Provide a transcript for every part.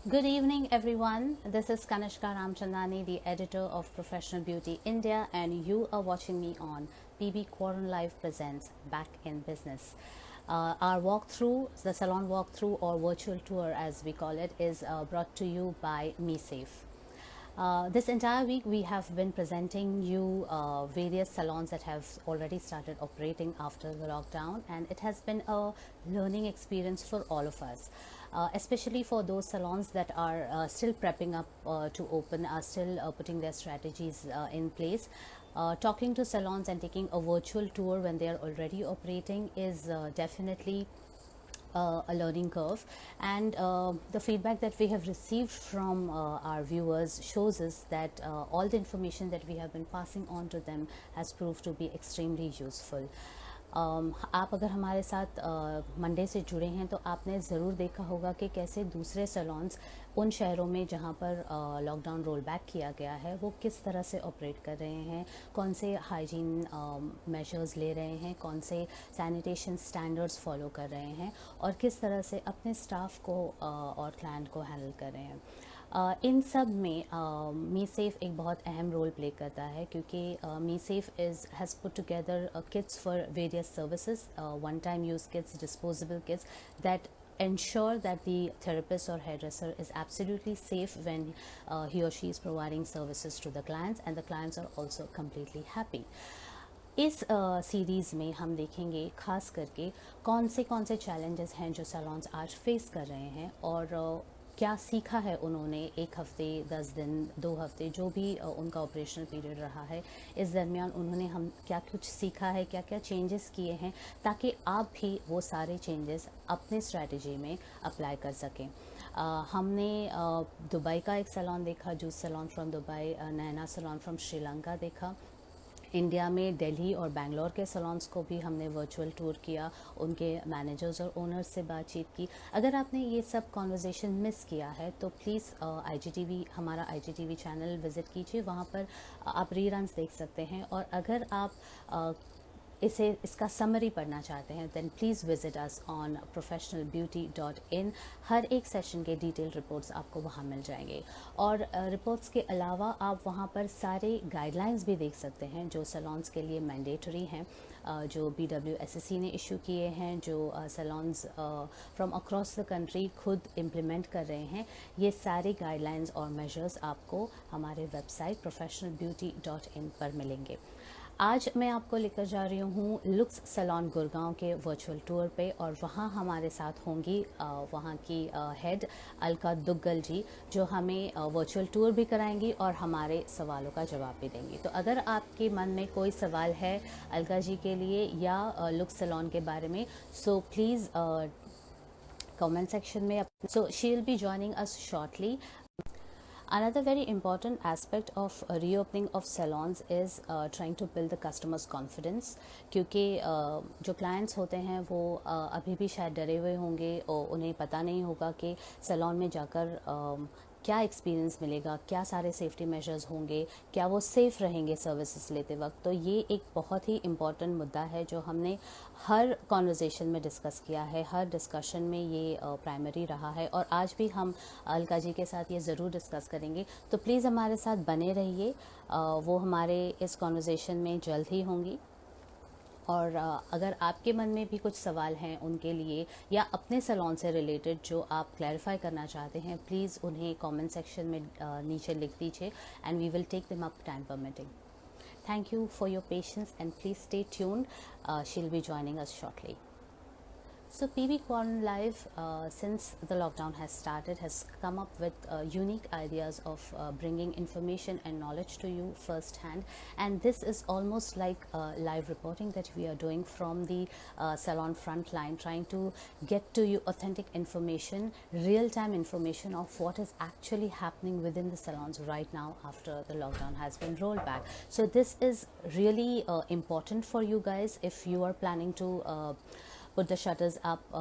Good evening, everyone. This is Kanishka Ramchandani, the editor of Professional Beauty India, and you are watching me on PB Quarren Live Presents Back in Business. Our walkthrough, the salon walkthrough or virtual tour as we call it, is brought to you by MeSafe. This entire week, we have been presenting you various salons that have already started operating after the lockdown, and it has been a learning experience for all of us, especially for those salons that are still prepping up to open, are still putting their strategies in place. Talking to salons and taking a virtual tour when they are already operating is definitely a learning curve, and the feedback that we have received from our viewers shows us that all the information that we have been passing on to them has proved to be extremely useful. आप अगर हमारे साथ Monday से जुड़े हैं तो आपने ज़रूर देखा होगा कि कैसे दूसरे सैलून्स उन शहरों में जहाँ पर लॉकडाउन रोल बैक किया गया है वो किस तरह से ऑपरेट कर रहे हैं, कौन से हाइजीन मेजर्स ले रहे हैं, कौन से सैनिटेशन स्टैंडर्ड्स फॉलो कर रहे हैं और किस तरह से अपने स्टाफ को और क्लाइंट को हैंडल कर रहे हैं. इन सब में MeSafe एक बहुत अहम रोल प्ले करता है क्योंकि MeSafe has put together kits for various services, one time use kits, disposable kits that ensure that the therapist or hairdresser is absolutely safe when he or she is providing services to the clients, and the clients are also completely happy. इस series में हम देखेंगे खास करके कौन से challenges हैं जो सैलून्स आज फेस कर रहे हैं और क्या सीखा है उन्होंने 1 हफ़्ते, 10 दिन, 2 हफ़्ते, जो भी उनका ऑपरेशनल पीरियड रहा है, इस दरमियान उन्होंने हम क्या कुछ सीखा है, क्या क्या चेंजेस किए हैं, ताकि आप भी वो सारे चेंजेस अपने स्ट्रैटेजी में अप्लाई कर सकें. हमने दुबई का एक सैलून देखा, Juice salon from Dubai, Naina salon from Sri Lanka देखा. इंडिया में दिल्ली और बेंगलोर के सैलून्स को भी हमने वर्चुअल टूर किया, उनके मैनेजर्स और ओनर्स से बातचीत की. अगर आपने ये सब कॉन्वर्जेसन मिस किया है तो प्लीज़ हमारा IGTV चैनल विज़िट कीजिए, वहाँ पर आप रीरन्स देख सकते हैं. और अगर आप इसका समरी पढ़ना चाहते हैं then please visit us on professionalbeauty.in. हर एक सेशन के डिटेल रिपोर्ट्स आपको वहाँ मिल जाएंगे और रिपोर्ट्स के अलावा आप वहाँ पर सारे गाइडलाइंस भी देख सकते हैं जो सैलून्स के लिए मैंडेटरी हैं, जो BWSSC ने इशू किए हैं, जो saloons from across the country खुद इम्प्लीमेंट कर रहे हैं. ये सारे गाइडलाइंस और मेजर्स आपको हमारे वेबसाइट professionalbeauty.in पर मिलेंगे. आज मैं आपको लेकर जा रही हूँ लुक्स सैलून गुड़गांव के वर्चुअल टूर पे और वहाँ हमारे साथ होंगी वहाँ की हेड अलका दुग्गल जी, जो हमें वर्चुअल टूर भी कराएंगी और हमारे सवालों का जवाब भी देंगी. तो अगर आपके मन में कोई सवाल है अलका जी के लिए या लुक्स सैलून के बारे में, सो प्लीज़ कमेंट सेक्शन में. So she will be joining us shortly. Another very important aspect of reopening of salons is trying to build the customers' confidence, क्योंकि जो clients होते हैं वो अभी भी शायद डरे हुए होंगे और उन्हें पता नहीं होगा कि salon में जाकर क्या एक्सपीरियंस मिलेगा, क्या सारे सेफ्टी मेजर्स होंगे, क्या वो सेफ़ रहेंगे सर्विसेज लेते वक्त. तो ये एक बहुत ही इम्पॉर्टेंट मुद्दा है जो हमने हर कॉन्वर्जेसन में डिस्कस किया है, हर डिस्कशन में ये प्राइमरी रहा है और आज भी हम अलका जी के साथ ये ज़रूर डिस्कस करेंगे. तो प्लीज़ हमारे साथ बने रहिए, वो हमारे इस कॉन्वर्जेसन में जल्द ही होंगी. और अगर आपके मन में भी कुछ सवाल हैं उनके लिए या अपने सैलून से रिलेटेड जो आप क्लैरिफाई करना चाहते हैं, प्लीज़ उन्हें कमेंट सेक्शन में नीचे लिख दीजिए and we will take them up time permitting. Thank you for your patience and please stay tuned. She will be joining us shortly. So PB Quarren Live, since the lockdown has started, has come up with unique ideas of bringing information and knowledge to you firsthand, and this is almost like live reporting that we are doing from the salon front line, trying to get to you authentic information, real-time information of what is actually happening within the salons right now after the lockdown has been rolled back. So this is really important for you guys if you are planning to put the shutters up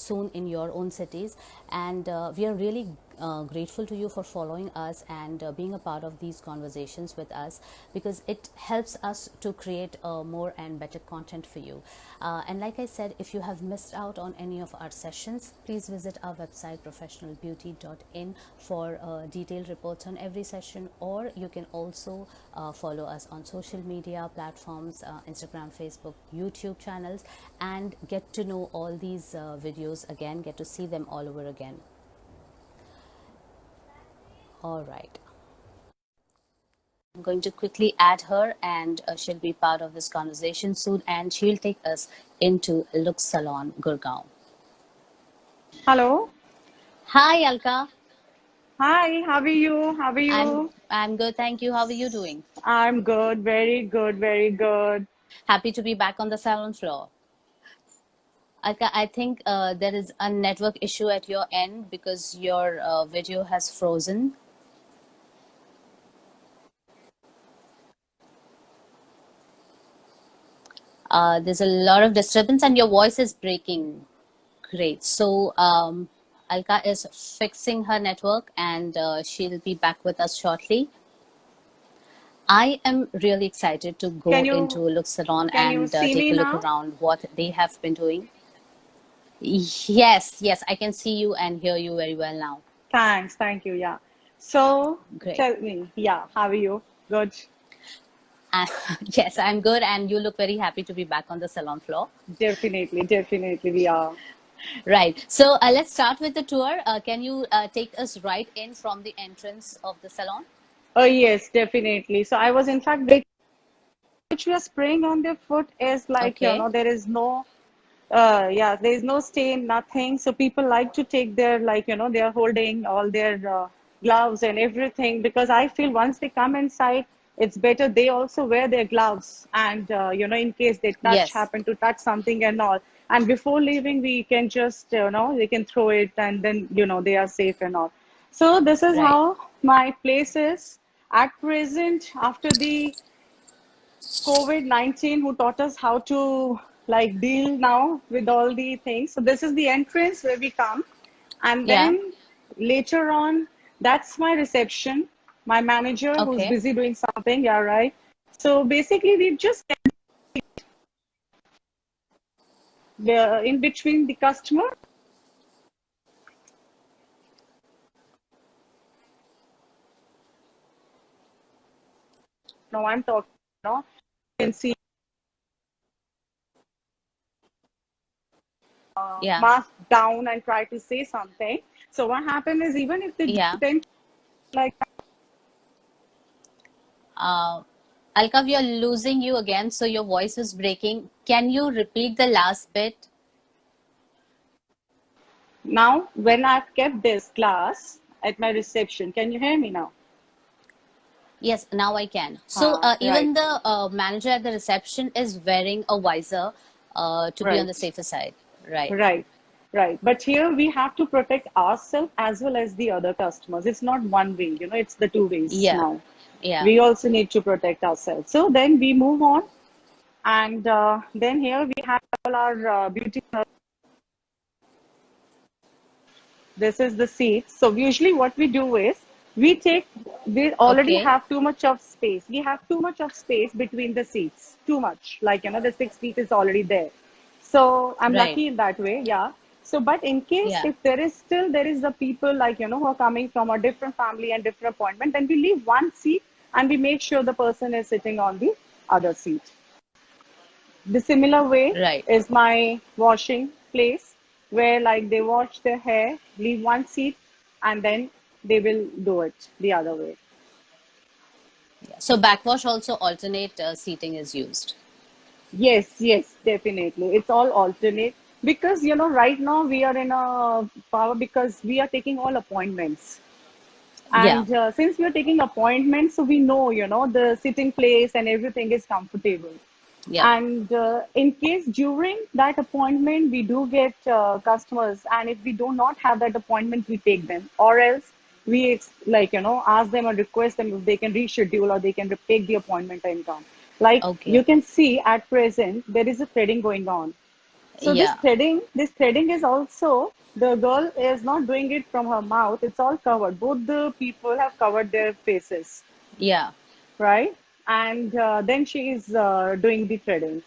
soon in your own cities, and we are really grateful to you for following us and being a part of these conversations with us, because it helps us to create more and better content for you. And like I said, if you have missed out on any of our sessions, please visit our website professionalbeauty.in for detailed reports on every session, or you can also follow us on social media platforms, Instagram, Facebook, YouTube channels, and get to know all these videos again, get to see them all over again. All right. I'm going to quickly add her, and she'll be part of this conversation soon, and she'll take us into Lux Salon, Gurgaon. Hello. Hi, Alka. Hi, how are you? How are you? I'm good, thank you. How are you doing? I'm good, very good, very good. Happy to be back on the salon floor. Alka, I think there is a network issue at your end because your video has frozen. There's a lot of disturbance and your voice is breaking. Great. So Alka is fixing her network, and she'll be back with us shortly. I am really excited to Can go into you Lux Salon can you and see take me a look now? around what they have been doing. Yes, yes, I can see you and hear you very well now. Thanks, thank you. Yeah. So Great. tell me, yeah, how are you? Good. Uh, yes, I'm good, and you look very happy to be back on the salon floor. Definitely, definitely we are. Right. So let's start with the tour. Can you take us right in from the entrance of the salon? Oh yes, definitely. So I was in fact which we are spraying on their foot is like, Okay. there is no yeah, there is no stain, nothing. So people like to take their, like, they are holding all their gloves and everything, because I feel once they come inside, it's better they also wear their gloves, and in case they Yes. happen to touch something and all. And before leaving, we can just, they can throw it, and then, they are safe and all. So this is Right. how my place is at present after the COVID-19, who taught us how to like deal now with all the things. So this is the entrance where we come. And Yeah. then later on, that's my reception, my manager who's Okay. busy doing something. Yeah, right. So basically, we just in between the customer. No, I'm talking, you can see Yeah. mask down and try to say something. So what happened is, even if they do Yeah. 10 like, Uh, Alka, we are losing you again, so your voice is breaking. Can you repeat the last bit? now, when I've kept this class at my reception, can you hear me now? Yes, now I can. So Right, even the manager at the reception is wearing a visor to be on the right, safer side. Right. right, right. But here we have to protect ourselves as well as the other customers. It's not one way, it's the two ways Yeah. now. Yeah. We also need to protect ourselves. So then we move on, and then here we have all our beauty. This is the seats. So usually what we do is we already Okay. have too much of space. We have too much of space between the seats. Too much. Like, the 6 feet is already there. So I'm Right. lucky in that way. Yeah. So, but in case Yeah. if there is the people, like, who are coming from a different family and different appointment, then we leave one seat and we make sure the person is sitting on the other seat. The similar way Right. is my washing place, where like they wash their hair, leave one seat, and then they will do it the other way. Yeah. So backwash also alternate seating is used. Yes, yes, definitely. It's all alternate, because right now we are in a power, because we are taking all appointments. Yeah. And since we are taking appointments, so we know, the sitting place and everything is comfortable. Yeah. And in case during that appointment we do get customers, and if we do not have that appointment, we take them, or else we like, ask them or request them if they can reschedule, or they can take the appointment and come. Like you Okay. can see at present, there is a threading going on. So Yeah. this threading is also, the girl is not doing it from her mouth. It's all covered. Both the people have covered their faces, Yeah. right? And then she is doing the threading.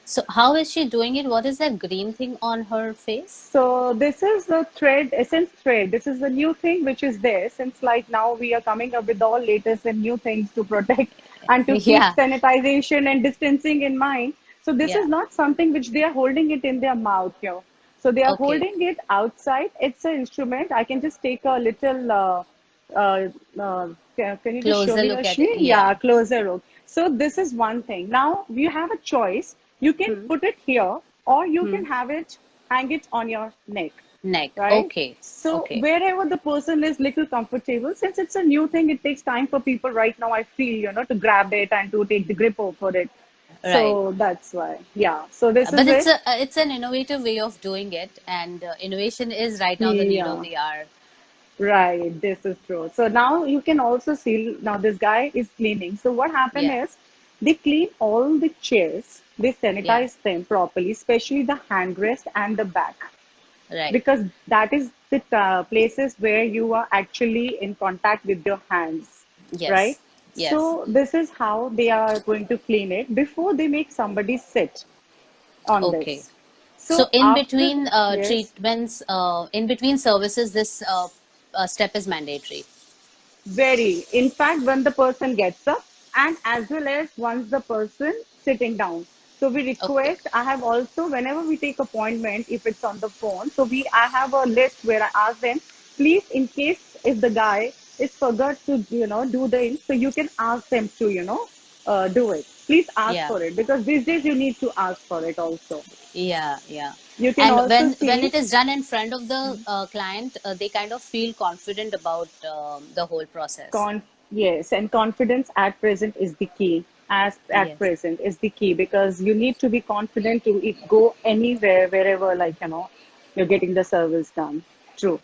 So how is she doing it? What is that green thing on her face? So this is the thread, essence thread. This is the new thing which is there since like now we are coming up with all latest and new things to protect and to keep Yeah. sanitization and distancing in mind. So this Yeah. is not something which they are holding it in their mouth here. So they are Okay. holding it outside. It's an instrument. I can just take a little. Uh, can you just show Closer me, look at it. Rashmi? Yeah. Yeah, closer look. So this is one thing. Now you have a choice. You can Hmm. put it here, or you Hmm. can have it hang it on your neck, Neck. right? Okay. So Okay. wherever the person is little comfortable, since it's a new thing, it takes time for people right now, I feel, to grab it and to take the grip over it. Right. So that's why, yeah. So this But is it. it's an innovative way of doing it, and innovation is right now the need of Yeah. the hour. Right, this is true. So now you can also see now this guy is cleaning. So what happened Yeah. is they clean all the chairs, they Yeah. sanitize them properly, especially the handrest and the back, Right. because that is the places where you are actually in contact with your hands, right? Yes. Yes. So this is how they are going to clean it before they make somebody sit on Okay. this. So So in after, between yes. treatments, in between services, this step is mandatory. Very. In fact, when the person gets up and as well as once the person sitting down. So we Okay. request, I have also, whenever we take appointment, if it's on the phone, so I have a list where I ask them, please, in case if the guy is forgot to, do the, so you can ask them to, do it. Please ask Yeah. for it because these days you need to ask for it also. Yeah. Yeah. You can And also when see. it is done in front of the client, they kind of feel confident about the whole process. Yes, and confidence at present is the key. As at Yes. present is the key because you need to be confident to go anywhere, wherever, like, you're getting the service done. True.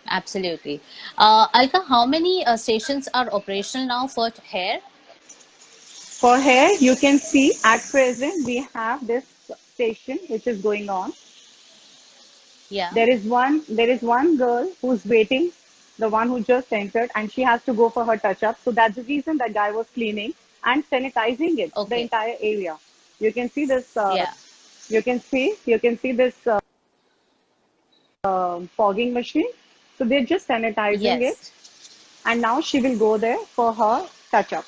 Absolutely. Alka, how many stations are operational now for hair? For hair, you can see at present we have this station which is going on. Yeah. There is one girl who's waiting, the one who just entered, and she has to go for her touch up. So that's the reason that guy was cleaning and sanitizing it, the Okay. entire area. You can see this. Yeah. You can see this fogging machine. So they're just sanitizing Yes. it, and now she will go there for her touch up.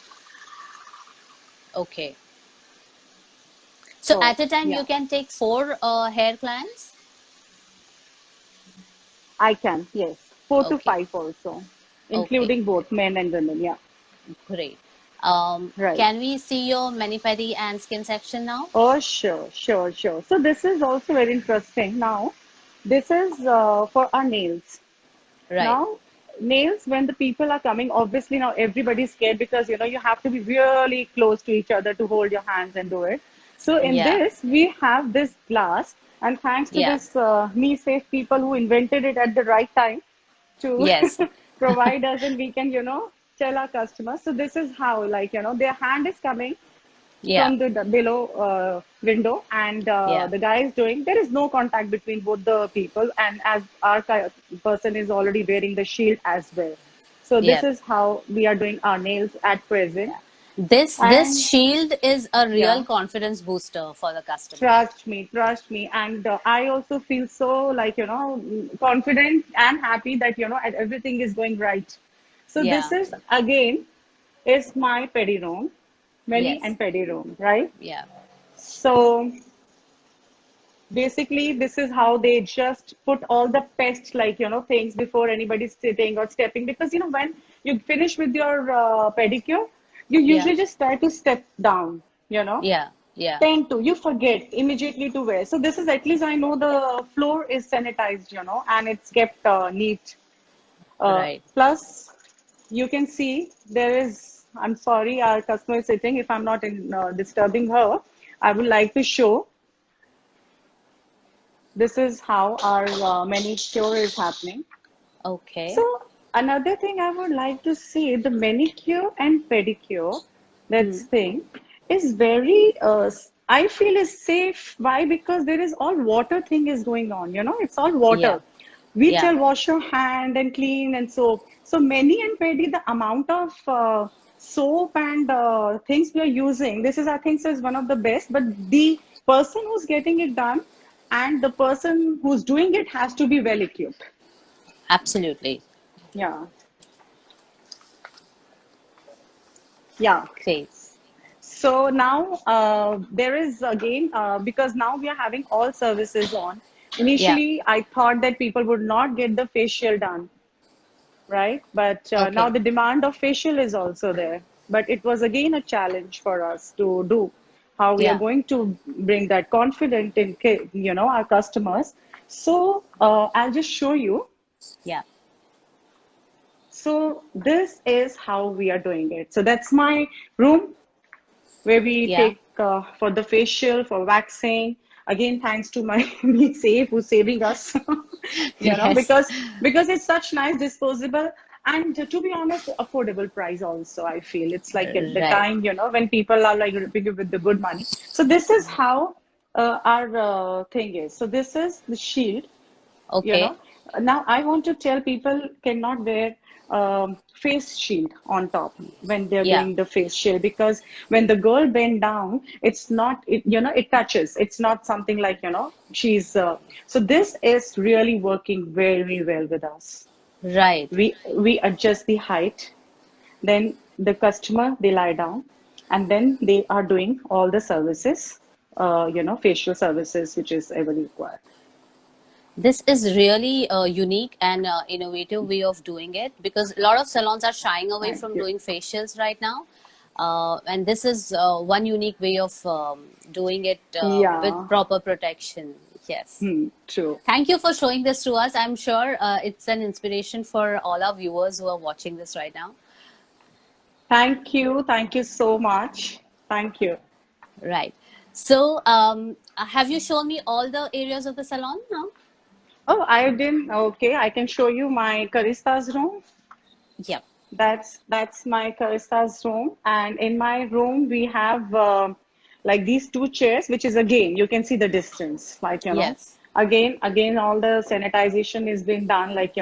Okay. So So at a time yeah, you can take four hair clients? I can, yes, 4 to 5 Okay. also, Okay. including both men and women. Yeah, Great. right. Can we see your mani-pedi and skin section now? Oh, sure, sure, sure. So this is also very interesting. Now, this is for our nails. Right. Now, nails, when the people are coming, obviously now everybody's scared because you have to be really close to each other to hold your hands and do it. So in Yeah. this, we have this glass, and thanks to Yeah. this Me Safe people who invented it at the right time to Yes. provide us, and we can, tell our customers. So this is how, like, their hand is coming Yeah. from the below window, and Yeah. the guy is doing, there is no contact between both the people, and as our person is already wearing the shield as well. So this Yeah. is how we are doing our nails at present. This And shield is a real yeah, confidence booster for the customer. trust me, and I also feel so, like, confident and happy that everything is going right. So this Yeah. is again is my pedi room, many Yes. and pedi room, right? Yeah. So basically, this is how they just put all the pest, like, things before anybody's sitting or stepping. Because, when you finish with your pedicure, you Yeah. usually just try to step down, you know, Yeah. Yeah. tend to, you forget immediately to wear. So this is, at least I know the floor is sanitized, and it's kept neat. Right. Plus, you can see there is, I'm sorry, our customer is sitting. If I'm not disturbing her, I would like to show. This is how our manicure is happening. Okay. So another thing I would like to see, the manicure and pedicure, that's Hmm. thing is very I feel is safe. Why? Because there is all water thing is going on, it's all Yeah. water. We Yeah. tell wash your hand and clean and soap. So many and petty, the amount of soap and things we are using, this is, I think, is one of the best. But the person who's getting it done and the person who's doing it has to be well equipped. Absolutely. Yeah. Yeah. Great. So now there is again, because now we are having all services on. Yeah. Initially, I thought that people would not get the facial done, right? But now Okay. the demand of facial is also there. But it was again a challenge for us to do how we are Yeah. going to bring that confidence in, our customers. So I'll just show you. Yeah. So this is how we are doing it. So that's my room where we Yeah. take for the facial, for waxing. Again, thanks to my Be Safe who's saving us, Yes. because it's such nice disposable and to be honest, affordable price also. I feel it's like at the Right. time, when people are like ripping with the good money. So this is how our thing is. So this is the shield you Okay. know now I want to tell people cannot wear face shield on top when they're Yeah. doing the face shield, because when the girl bend down, it's not it touches, it's not something like she's so this is really working very well with us. Right. We adjust the height, then the customer, they lie down, and then they are doing all the services, facial services which is ever required. This is really a unique and innovative way of doing it, because a lot of salons are shying away Thank from you. doing facials right now. And this is one unique way of doing it with Yeah. proper protection. Yes. True. Thank you for showing this to us. I'm sure it's an inspiration for all our viewers who are watching this right now. Thank you. Thank you so much. Thank you. Right. So, have you shown me all the areas of the salon now? Oh, I didn't. Okay, I can show you my Carista's room. Yep. That's my Carista's room, and in my room we have like these two chairs, which is again you can see the distance, like Yes. again all the sanitization is being done, like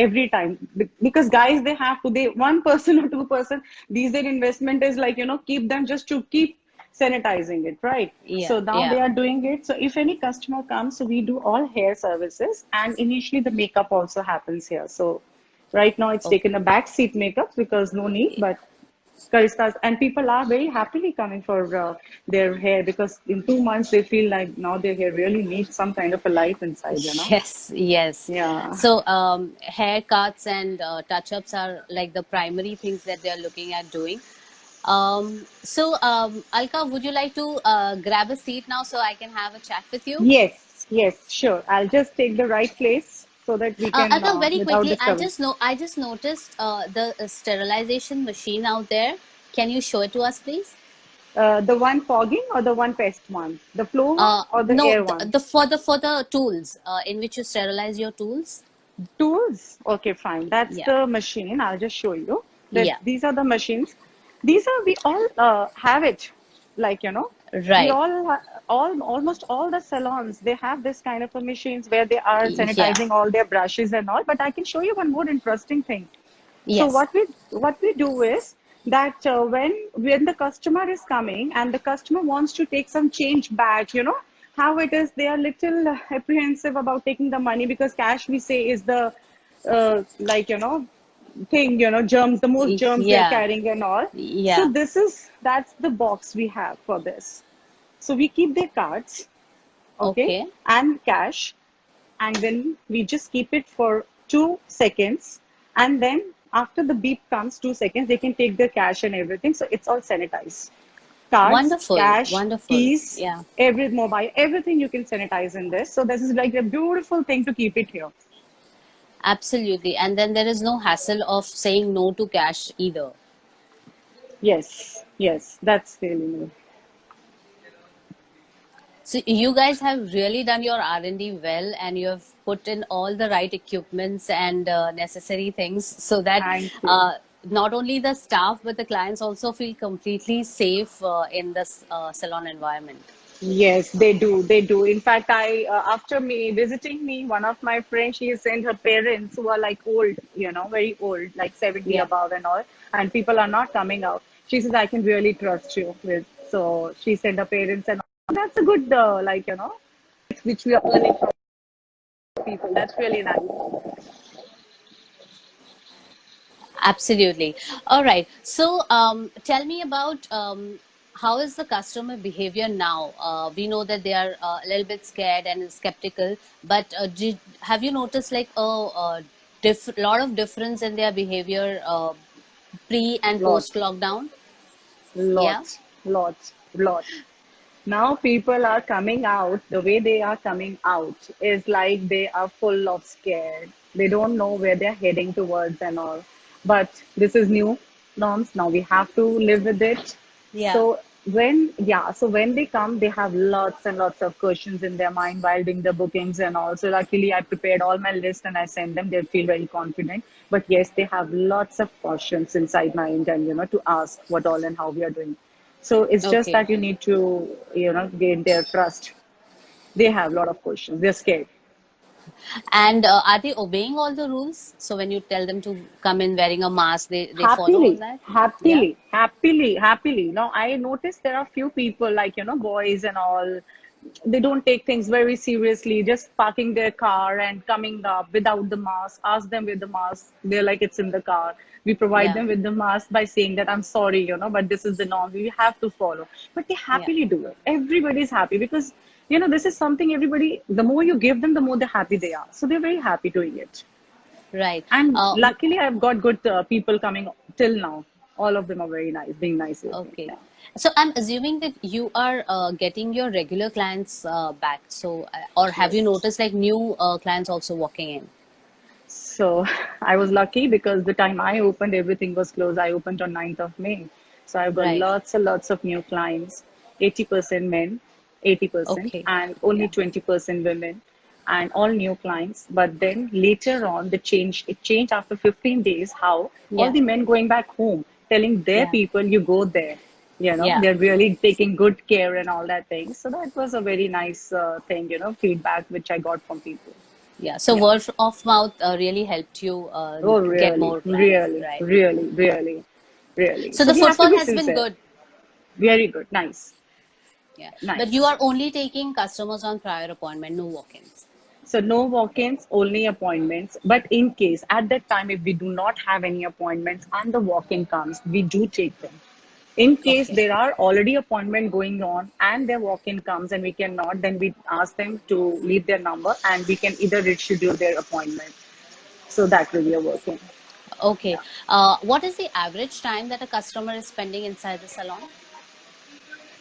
every time. Because guys, they have to, they one person or two-person, these their investment is like keep them just to keep sanitizing it, right? Yeah. So now they Yeah. are doing it. So if any customer comes, so we do all hair services, and initially the makeup also happens here. So right now it's taken a back seat makeup because no need, Okay. but Karistas, and people are very happily coming for their hair, because in 2 months they feel like now their hair really needs some kind of a life inside. Yes, yes. Yeah. So, haircuts and touch-ups are like the primary things that they are looking at doing. Alka, would you like to grab a seat now so I can have a chat with you? Yes, yes, sure. I'll just take the right place so that we can, Alka, very without quickly, disturbing. I just noticed the sterilization machine out there. Can you show it to us, please? The one fogging or the one pest one? The floor one or the No, air one? for the tools in which you sterilize your tools. Tools? Okay, fine. That's Yeah, the machine. I'll just show you that yeah, these are the machines. These are, we all have it. Like, we right. almost all the salons, they have this kind of a machines where they are Yeah, sanitizing all their brushes and all. But I can show you one more interesting thing. So yes, what we do is that when the customer is coming and the customer wants to take some change back, how it is, they are little apprehensive about taking the money, because cash, we say, is the like thing, germs, the most germs they're yeah, carrying and all. So yeah. that's the box we have for this. So we keep their cards, okay, Okay. and cash, and then we just keep it for 2 seconds, and then after the beep comes, 2 seconds, they can take their cash and everything. So it's all sanitized. Cards, Wonderful, cash, wonderful. keys, Yeah, every mobile, everything you can sanitize in this. So this is like a beautiful thing to keep it here. absolutely. And then there is no hassle of saying no to cash either. Yes, yes, that's really new. So you guys have really done your R&D well, and you have put in all the right equipments and necessary things so that Thank you. not only the staff but the clients also feel completely safe in this salon environment. Yes, they do. They do. In fact, I after me visiting me, one of my friends, she sent her parents who are like old, very old, like 70 Yeah. above and all, and people are not coming out. She says, I can really trust you with. So she sent her parents, and all. That's a good, which we are learning from people. That's really nice. Absolutely. All right. So, tell me about how is the customer behavior now? We know that they are a little bit scared and skeptical, but have you noticed like a lot of difference in their behavior pre and post Lots, lockdown? Yeah. lots. Now people are coming out, the way they are coming out is like they are full of scared. They don't know where they're heading towards and all. But this is new norms. Now we have to live with it. Yeah. So when they come, they have lots and lots of questions in their mind while doing the bookings and all. So luckily I prepared all my list and I sent them. They feel very confident. But yes, they have lots of questions inside mind and to ask what all and how we are doing. So it's just Okay. that you need to, gain their trust. They have a lot of questions. They're scared. And are they obeying all the rules? So when you tell them to come in wearing a mask, they follow all Happily, that? Yeah. happily. Now, I noticed there are few people like, boys and all, they don't take things very seriously, just parking their car and coming up without the mask. Ask them with the mask. They're like, it's in the car. We provide Yeah. them with the mask by saying that I'm sorry, but this is the norm. We have to follow. But they Yeah. happily do it. Everybody's happy because, this is something everybody, the more you give them, the more they're happy they are. So they're very happy doing it. Right. And luckily, I've got good people coming till now. All of them are very nice, being nice with me. Okay. Yeah. So I'm assuming that you are getting your regular clients back. So, or have you Yes. noticed like new clients also walking in? So I was lucky because the time I opened, everything was closed. I opened on 9th of May. So I've got Right. lots and lots of new clients, 80% men, 80%, Okay. and only Yeah. 20% women, and all new clients. But then later on, it changed after 15 days how all Yeah. the men going back home, telling their Yeah. people, you go there. Yeah. They're really taking good care and all that thing. So that was a very nice thing, feedback which I got from people. Yeah. So Yeah. word of mouth really helped you Oh, get really, more clients, really, right? really, really, really. So So the we have to footfall be has been sincere. good. Very good. Nice. Yeah. But you Nice. are only taking customers on prior appointment, no walk-ins. So no walk-ins, only appointments. But in case at that time, if we do not have any appointments and the walk-in comes, we do take them. In case Okay. there are already appointment going on and their walk-in comes and we cannot, then we ask them to leave their number and we can either reschedule their appointment. So that will be a working. Okay. Yeah. What is the average time that a customer is spending inside the salon?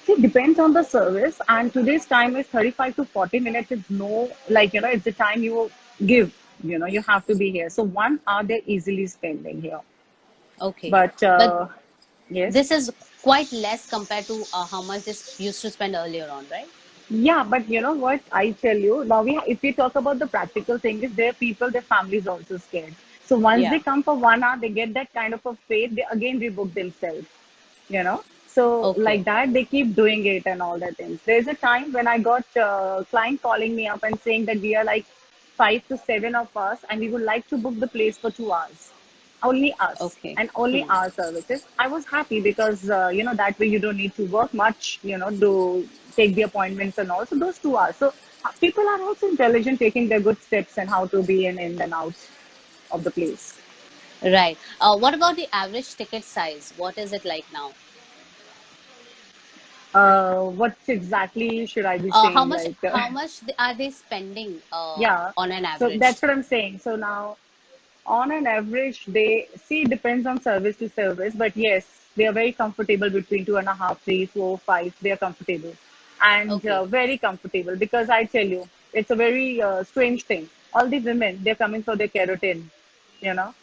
It depends on the service, and today's time is 35 to 40 minutes. It's no, like, it's the time you give, you have to be here. So 1 hour they're easily spending here. Okay. But But yes, this is quite less compared to how much this used to spend earlier on, right? yeah, but you know what? I tell you, now if we talk about the practical thing, is their people, their families also scared. So once they Yeah. come for 1 hour, they get that kind of a faith, they again rebook themselves. So like Okay. that they keep doing it and all that things. There's a time when I got client calling me up and saying that we are like 5 to 7 of us and we would like to book the place for 2 hours, only us Okay. and only Hmm. our services. I was happy because that way you don't need to work much, to take the appointments and also those 2 hours. So people are also intelligent, taking their good steps and how to be in and out of the place. Right. What about the average ticket size? What is it like now? What exactly should I be How saying? much? Like, How much are they spending yeah. on an So that's average? what I'm saying. So now, on an average, they see it depends on service to service, but yes, they are very comfortable between 2.5, 3, 4, 5. They are comfortable and Okay. very comfortable because I tell you, it's a very strange thing. All the women, they're coming for their keratin, you know,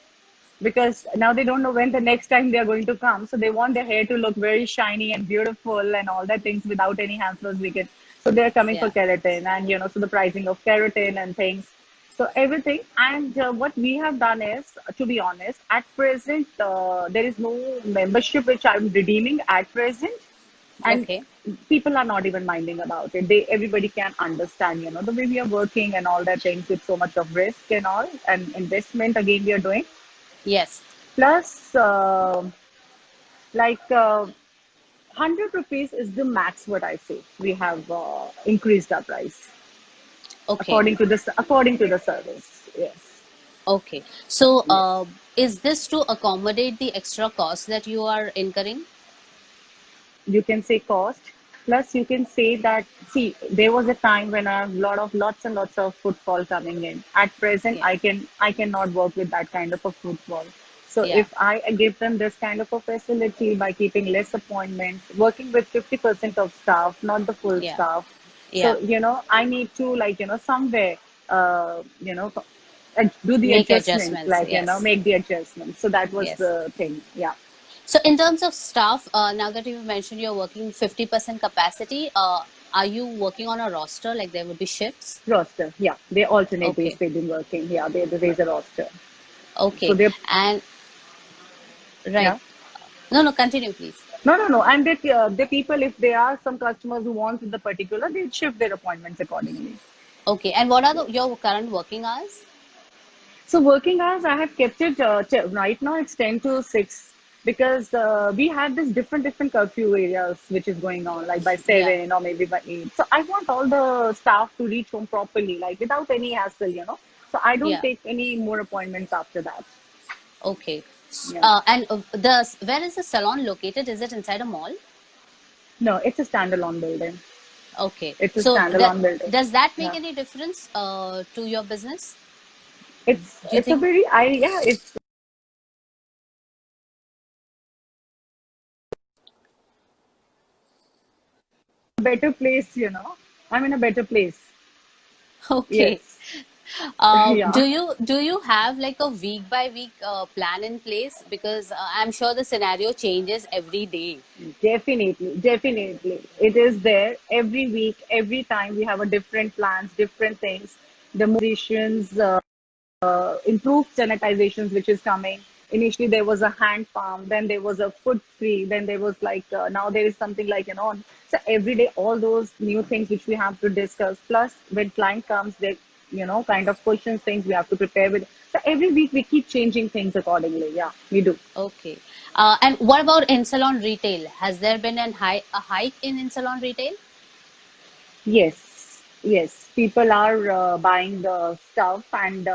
because now they don't know when the next time they're going to come. So they want their hair to look very shiny and beautiful and all that things without any hassles. We can. So they're coming for Yeah. keratin and so the pricing of keratin and things. So everything, and what we have done is, to be honest, at present there is no membership which I'm redeeming at present, and Okay. people are not even minding about it. They everybody can understand, the way we are working and all that things with so much of risk and all, and investment again we are doing. Yes. Plus, like 100 rupees is the max. What I say, we have increased our price Okay. according to the service. Yes. Okay. So, Yes. is this to accommodate the extra cost that you are incurring? You can say cost, plus you can say that, see, there was a time when I have lots and lots of footfall coming in. At present, Yeah. I cannot work with that kind of a footfall. So Yeah. if I give them this kind of a facility by keeping less appointments, working with 50% of staff, not the full Yeah. staff, Yeah. so I need to, like, somewhere do the Make adjustments, adjustments. like, Yes. make the adjustments. So that was Yes. the thing. Yeah. So, in terms of staff, now that you've mentioned you're working 50% capacity, are you working on a roster? Like there would be shifts? Roster, yeah. They alternate days Okay. they've been working. Yeah, there's a roster. So Okay. they're, And right. yeah. No, no, continue, please. No, no, no. And the people, if there are some customers who want the particular, they shift their appointments accordingly. Okay. And what are your current working hours? So working hours, I have kept it, right now it's 10 to 6, because we have this different curfew areas which is going on, like by Yeah. 7 or maybe by 8. So I want all the staff to reach home properly, like without any hassle. So I don't Yeah. take any more appointments after that. Okay. Yeah. And where is the salon located? Is it inside a mall? No, it's a standalone building. Okay. It's a So standalone building. does that make Yeah. any difference to your business? Do you It's a think? very I yeah, it's a better place. I'm in a better place. Okay. Yes. Yeah. Do you have like a week by week plan in place? Because I'm sure the scenario changes every day. Definitely, definitely. It is there every week, every time we have a different plans, different things. The musicians, improved sanitizations which is coming. Initially, there was a hand pump, then there was a foot free, then there was like now there is something like so every day all those new things which we have to discuss. Plus, when client comes, they kind of questions things we have to prepare with. So every week we keep changing things accordingly. Yeah, we do. Okay. And what about in salon retail? Has there been a hike in salon retail? Yes, yes. People are buying the stuff, and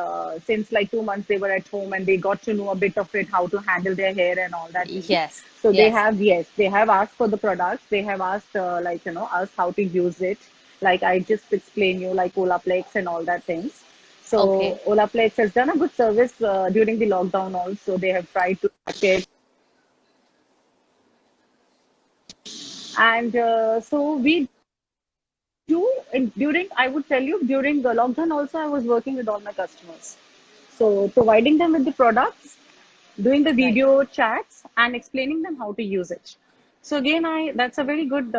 since like 2 months they were at home and they got to know a bit of it, how to handle their hair and all that thing. Yes. So Yes. yes, they have asked for the products. They have asked like us how to use it. Like I just explained you, like Olaplex and all that things. So Okay. Olaplex has done a good service during the lockdown. Also, they have tried to market, and so we do during, I would tell you, during the lockdown also I was working with all my customers, so providing them with the products, doing the Right. video chats and explaining them how to use it. So again, I that's a very good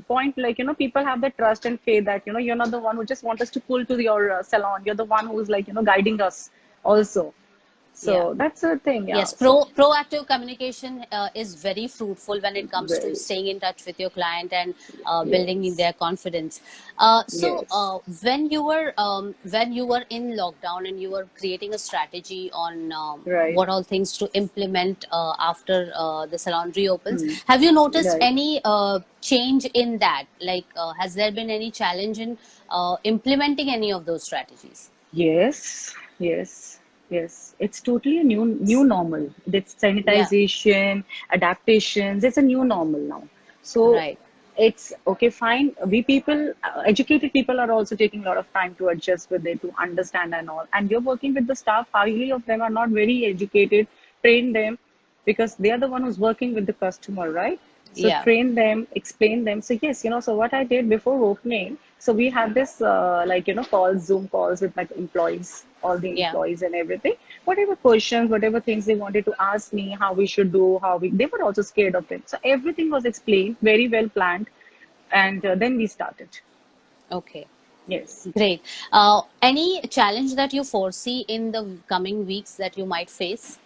point. Like, people have the trust and faith that you're not the one who just want us to pull to your salon. You're the one who's like guiding us also. So Yeah. that's the thing. Yeah. Yes, So proactive communication is very fruitful when it comes to very, staying in touch with your client and building in yes, their confidence. yes, When you were in lockdown and you were creating a strategy on right, what all things to implement after the salon reopens, hmm, have you noticed right. any change in that? Like, has there been any challenge in implementing any of those strategies? Yes, yes, yes. It's totally a new normal. It's Yeah, sanitization, adaptations. It's a new normal now. So right. it's okay, fine. We people, educated people are also taking a lot of time to adjust with it, to understand and all. And you're working with the staff. Highly of them are not very educated. Train them, because they are the one who's working with the customer, right? So Yeah, train them, explain them. So yes, so what I did before opening, so we had this like calls, Zoom calls with my employees, all the yeah. employees and everything. Whatever questions, whatever things they wanted to ask me, how we should do, they were also scared of it. So everything was explained, very well planned, and then we started. Okay. Yes. Great. Any challenge that you foresee in the coming weeks that you might face?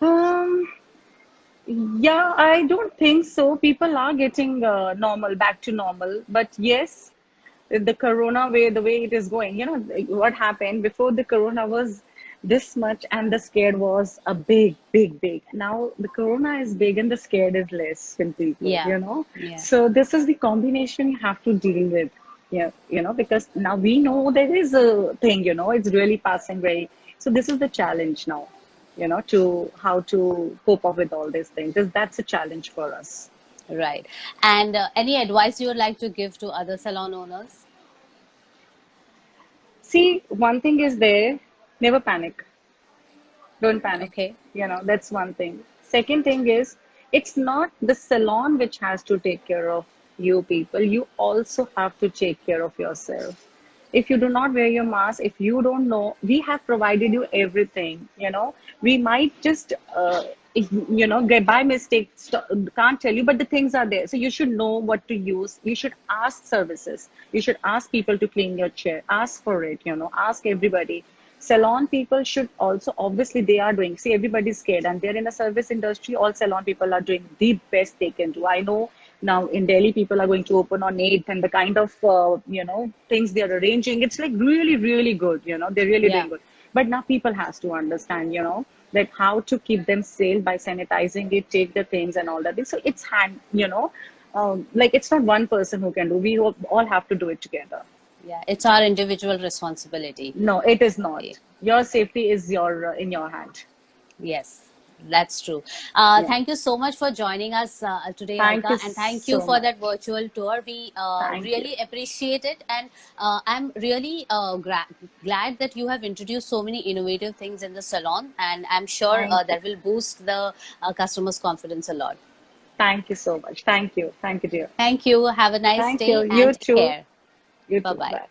Um, yeah, I don't think so. People are getting normal, back to normal. But yes, the corona way, the way it is going, like what happened before the corona was this much and the scared was a big, big, big. Now the corona is big and the scared is less in people, Yeah. you know. Yeah. So this is the combination you have to deal with. Yeah, because now we know there is a thing, it's really passing very. So this is the challenge now, to how to cope up with all these things. That's a challenge for us. Right. And any advice you would like to give to other salon owners? See, one thing is there, never panic. Don't panic. Okay. That's one thing. Second thing is, it's not the salon which has to take care of you people. You also have to take care of yourself. If you do not wear your mask, if you don't know, we have provided you everything. We might just, get by mistake, can't tell you, but the things are there. So you should know what to use. You should ask services. You should ask people to clean your chair. Ask for it, ask everybody. Salon people should also, obviously they are doing, see, everybody's scared and they're in the service industry. All salon people are doing the best they can do. I know now in Delhi people are going to open on 8th, and the kind of things they are arranging, it's like really, really good. They're really Yeah. doing good. But now people has to understand, that how to keep them safe by sanitizing it, take the things and all that. So it's like it's not one person who can do. We all have to do it together. Yeah. It's our individual responsibility. No, it is Eh, not. Your safety is in your hand. Yes, that's true. Yeah. Thank you so much for joining us today, Thank you Alka, and thank you so for much. that virtual tour. We Thank you. really appreciate it, and I'm really glad that you have introduced so many innovative things in the salon, and I'm sure Thank you. that will boost the customers' confidence a lot. Thank you so much. Thank you. Thank you, dear. Thank you. Have a nice Thank you. day You and take too. care. You Bye too. bye. Bye.